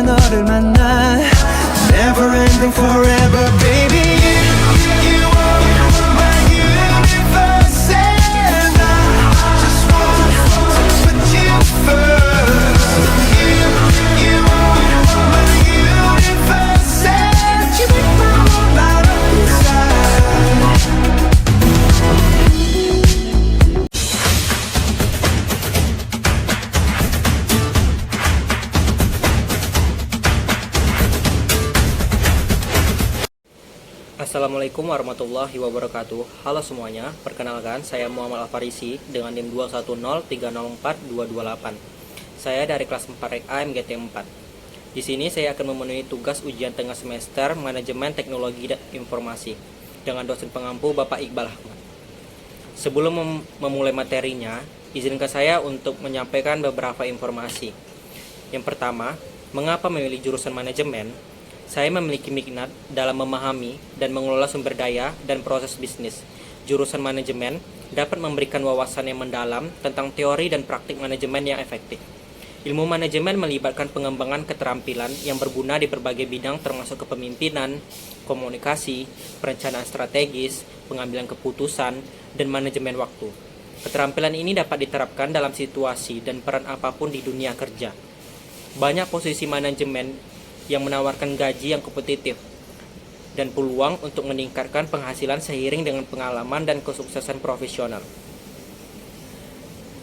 너를 만나 Never ending forever baby You are my universe and I just want to put you first You are my universe and you make my whole light up inside Assalamualaikum warahmatullahi wabarakatuh. Halo semuanya, perkenalkan saya Muhammad Al-Farisi dengan NIM 210304228. Saya dari kelas 4 AMGT 4. Di sini saya akan memenuhi tugas ujian tengah semester Manajemen Teknologi dan Informasi dengan dosen pengampu Bapak Iqbal Ahmad. Sebelum memulai materinya, izinkan saya untuk menyampaikan beberapa informasi. Yang pertama, mengapa memilih jurusan manajemen? Saya memiliki minat dalam memahami dan mengelola sumber daya dan proses bisnis. Jurusan manajemen dapat memberikan wawasan yang mendalam tentang teori dan praktik manajemen yang efektif. Ilmu manajemen melibatkan pengembangan keterampilan yang berguna di berbagai bidang termasuk kepemimpinan, komunikasi, perencanaan strategis, pengambilan keputusan, dan manajemen waktu. Keterampilan ini dapat diterapkan dalam situasi dan peran apapun di dunia kerja. Banyak posisi manajemen yang menawarkan gaji yang kompetitif dan peluang untuk meningkatkan penghasilan seiring dengan pengalaman dan kesuksesan profesional.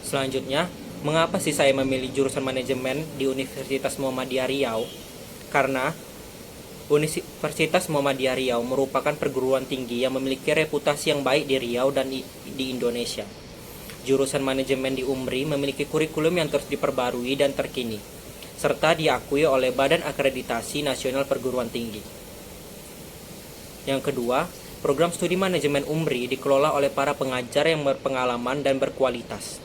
Selanjutnya, mengapa sih saya memilih jurusan manajemen di Universitas Muhammadiyah Riau? Karena Universitas Muhammadiyah Riau merupakan perguruan tinggi yang memiliki reputasi yang baik di Riau dan di Indonesia. Jurusan manajemen di UMRI memiliki kurikulum yang terus diperbarui dan terkini, serta diakui oleh Badan Akreditasi Nasional Perguruan Tinggi. Yang kedua, program studi manajemen UMRI dikelola oleh para pengajar yang berpengalaman dan berkualitas,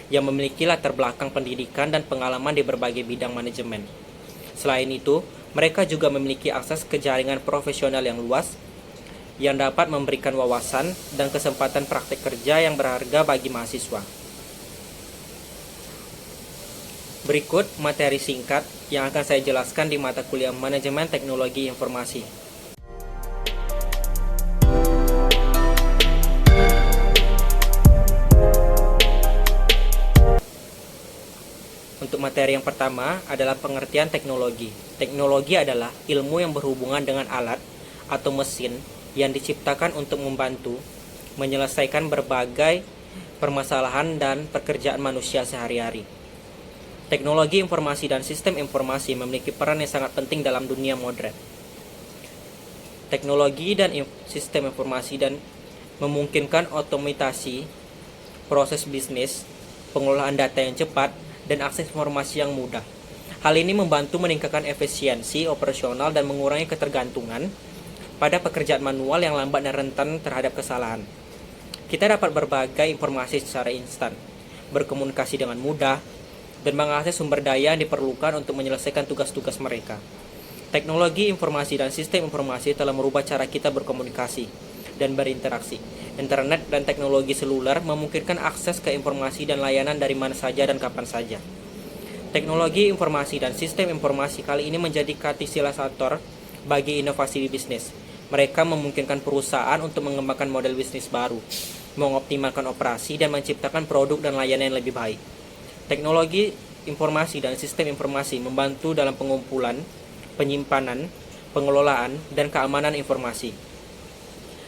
yang memiliki latar belakang pendidikan dan pengalaman di berbagai bidang manajemen. Selain itu, mereka juga memiliki akses ke jaringan profesional yang luas, yang dapat memberikan wawasan dan kesempatan praktek kerja yang berharga bagi mahasiswa. Berikut materi singkat yang akan saya jelaskan di mata kuliah Manajemen Teknologi Informasi. Untuk materi yang pertama adalah pengertian teknologi. Teknologi adalah ilmu yang berhubungan dengan alat atau mesin yang diciptakan untuk membantu menyelesaikan berbagai permasalahan dan pekerjaan manusia sehari-hari. Teknologi informasi dan sistem informasi memiliki peran yang sangat penting dalam dunia modern. Teknologi dan sistem informasi dan memungkinkan otomatisasi proses bisnis, pengelolaan data yang cepat, dan akses informasi yang mudah. Hal ini membantu meningkatkan efisiensi operasional dan mengurangi ketergantungan pada pekerjaan manual yang lambat dan rentan terhadap kesalahan. Kita dapat berbagai informasi secara instan, berkomunikasi dengan mudah, dan mengakses sumber daya yang diperlukan untuk menyelesaikan tugas-tugas mereka. Teknologi informasi dan sistem informasi telah merubah cara kita berkomunikasi dan berinteraksi. Internet dan teknologi seluler memungkinkan akses ke informasi dan layanan dari mana saja dan kapan saja. Teknologi informasi dan sistem informasi kali ini menjadi katalisator bagi inovasi di bisnis. Mereka memungkinkan perusahaan untuk mengembangkan model bisnis baru, mengoptimalkan operasi, dan menciptakan produk dan layanan yang lebih baik. Teknologi informasi dan sistem informasi membantu dalam pengumpulan, penyimpanan, pengelolaan, dan keamanan informasi.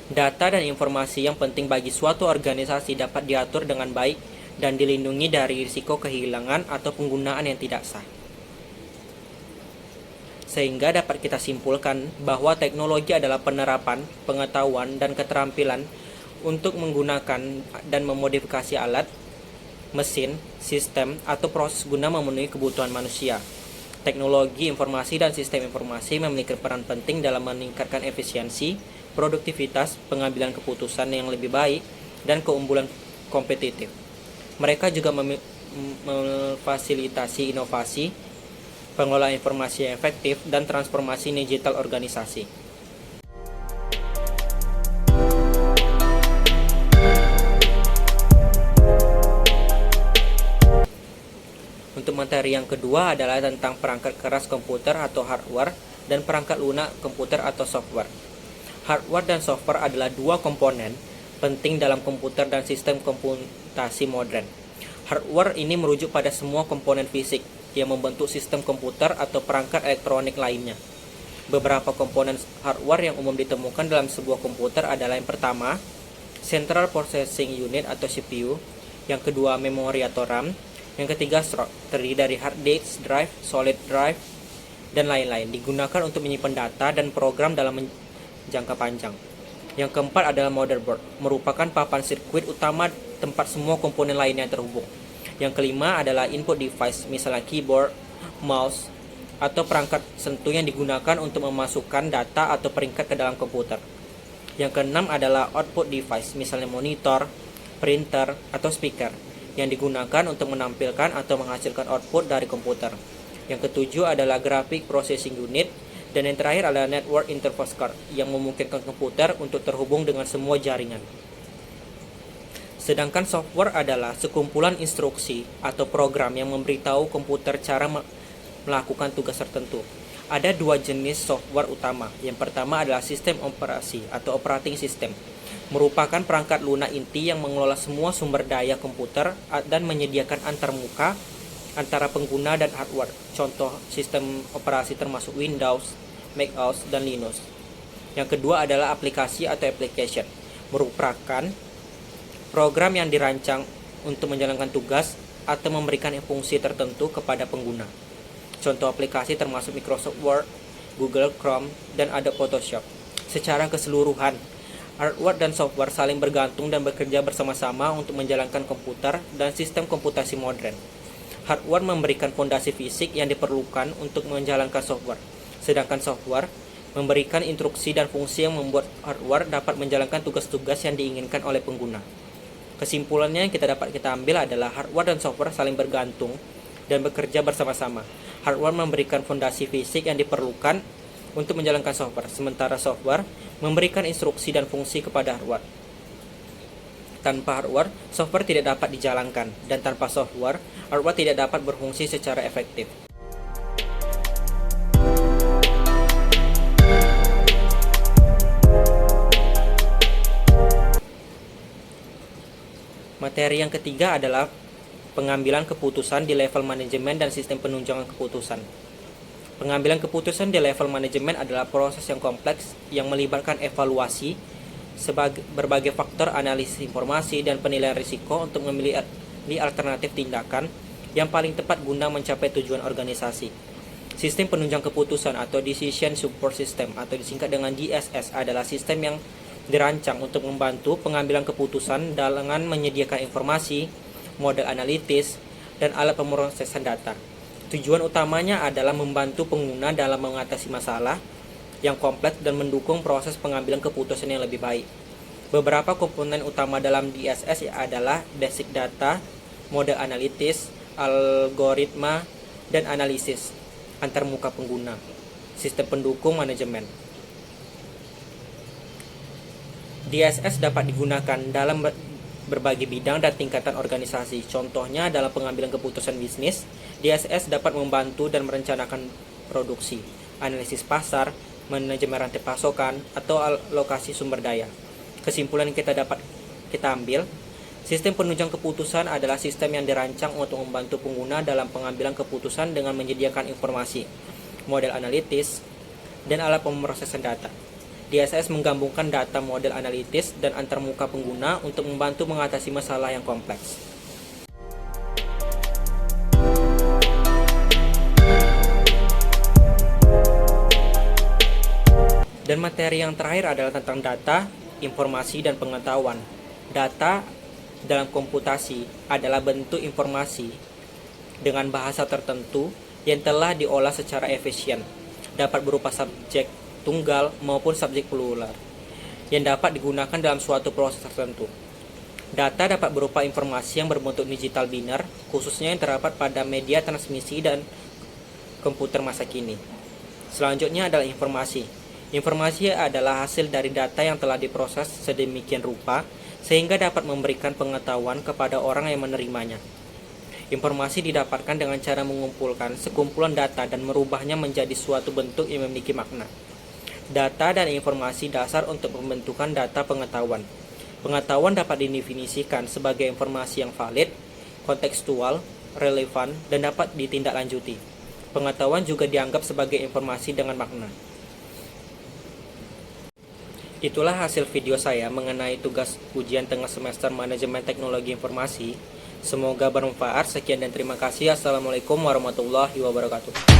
Data dan informasi yang penting bagi suatu organisasi dapat diatur dengan baik dan dilindungi dari risiko kehilangan atau penggunaan yang tidak sah. Sehingga dapat kita simpulkan bahwa teknologi adalah penerapan, pengetahuan, dan keterampilan untuk menggunakan dan memodifikasi alat, mesin, sistem, atau proses guna memenuhi kebutuhan manusia. Teknologi informasi dan sistem informasi memiliki peran penting dalam meningkatkan efisiensi, produktivitas, pengambilan keputusan yang lebih baik, dan keunggulan kompetitif. Mereka juga memfasilitasi inovasi, pengelolaan informasi yang efektif, dan transformasi digital organisasi. Untuk materi materi yang kedua adalah tentang perangkat keras komputer atau hardware dan perangkat lunak komputer atau software. Hardware dan software adalah dua komponen penting dalam komputer dan sistem komputasi modern. Hardware ini merujuk pada semua komponen fisik yang membentuk sistem komputer atau perangkat elektronik lainnya. Beberapa komponen hardware yang umum ditemukan dalam sebuah komputer adalah yang pertama, Central Processing Unit atau CPU, yang kedua memori atau RAM, yang ketiga slot, terdiri dari hard disk drive, solid drive, dan lain-lain, digunakan untuk menyimpan data dan program dalam jangka panjang. Yang keempat adalah motherboard, merupakan papan sirkuit utama tempat semua komponen lainnya terhubung. Yang kelima adalah input device, misalnya keyboard, mouse, atau perangkat sentuh yang digunakan untuk memasukkan data atau peringkat ke dalam komputer. Yang keenam adalah output device, misalnya monitor, printer, atau speaker, yang digunakan untuk menampilkan atau menghasilkan output dari komputer. Yang ketujuh adalah graphic processing unit, dan yang terakhir adalah network interface card, yang memungkinkan komputer untuk terhubung dengan semua jaringan. Sedangkan software adalah sekumpulan instruksi atau program yang memberitahu komputer cara melakukan tugas tertentu. Ada dua jenis software utama. Yang pertama adalah sistem operasi atau operating system, merupakan perangkat lunak inti yang mengelola semua sumber daya komputer dan menyediakan antarmuka antara pengguna dan hardware. Contoh sistem operasi termasuk Windows, Mac OS, dan Linux. Yang kedua adalah aplikasi atau application, merupakan program yang dirancang untuk menjalankan tugas atau memberikan fungsi tertentu kepada pengguna. Contoh aplikasi termasuk Microsoft Word, Google Chrome, dan Adobe Photoshop. Secara keseluruhan, hardware dan software saling bergantung dan bekerja bersama-sama untuk menjalankan komputer dan sistem komputasi modern. Hardware memberikan fondasi fisik yang diperlukan untuk menjalankan software, sedangkan software memberikan instruksi dan fungsi yang membuat hardware dapat menjalankan tugas-tugas yang diinginkan oleh pengguna. Kesimpulannya yang kita ambil adalah hardware dan software saling bergantung dan bekerja bersama-sama. Hardware memberikan fondasi fisik yang diperlukan untuk menjalankan software, sementara software memberikan instruksi dan fungsi kepada hardware. Tanpa hardware, software tidak dapat dijalankan, dan tanpa software, hardware tidak dapat berfungsi secara efektif. Materi yang ketiga adalah pengambilan keputusan di level manajemen dan sistem penunjangan keputusan. Pengambilan keputusan di level manajemen adalah proses yang kompleks yang melibatkan evaluasi berbagai faktor analisis informasi dan penilaian risiko untuk memilih alternatif tindakan yang paling tepat guna mencapai tujuan organisasi. Sistem penunjang keputusan atau Decision Support System atau disingkat dengan DSS adalah sistem yang dirancang untuk membantu pengambilan keputusan dengan menyediakan informasi, model analitis, dan alat pemrosesan data. Tujuan utamanya adalah membantu pengguna dalam mengatasi masalah yang kompleks dan mendukung proses pengambilan keputusan yang lebih baik. Beberapa komponen utama dalam DSS adalah basic data, model analitis, algoritma, dan analisis antarmuka pengguna, sistem pendukung manajemen. DSS dapat digunakan dalam berbagai bidang dan tingkatan organisasi. Contohnya dalam pengambilan keputusan bisnis, DSS dapat membantu dan merencanakan produksi, analisis pasar, manajemen rantai pasokan, atau alokasi sumber daya. Kesimpulan yang kita ambil, sistem penunjang keputusan adalah sistem yang dirancang untuk membantu pengguna dalam pengambilan keputusan dengan menyediakan informasi, model analitis, dan alat pemrosesan data. DSS menggabungkan data model analitis dan antarmuka pengguna untuk membantu mengatasi masalah yang kompleks. Dan materi yang terakhir adalah tentang data, informasi, dan pengetahuan. Data dalam komputasi adalah bentuk informasi dengan bahasa tertentu yang telah diolah secara efisien, dapat berupa subjek tunggal maupun subjek plural yang dapat digunakan dalam suatu proses tertentu. Data dapat berupa informasi yang berbentuk digital biner, khususnya yang terdapat pada media transmisi dan komputer masa kini. Selanjutnya adalah informasi. Informasi adalah hasil dari data yang telah diproses sedemikian rupa sehingga dapat memberikan pengetahuan kepada orang yang menerimanya. Informasi didapatkan dengan cara mengumpulkan sekumpulan data dan merubahnya menjadi suatu bentuk yang memiliki makna. Data dan informasi dasar untuk pembentukan data pengetahuan. Pengetahuan dapat didefinisikan sebagai informasi yang valid, kontekstual, relevan, dan dapat ditindaklanjuti. Pengetahuan juga dianggap sebagai informasi dengan makna. Itulah hasil video saya mengenai tugas ujian tengah semester Manajemen Teknologi Informasi. Semoga bermanfaat. Sekian dan terima kasih. Assalamualaikum warahmatullahi wabarakatuh.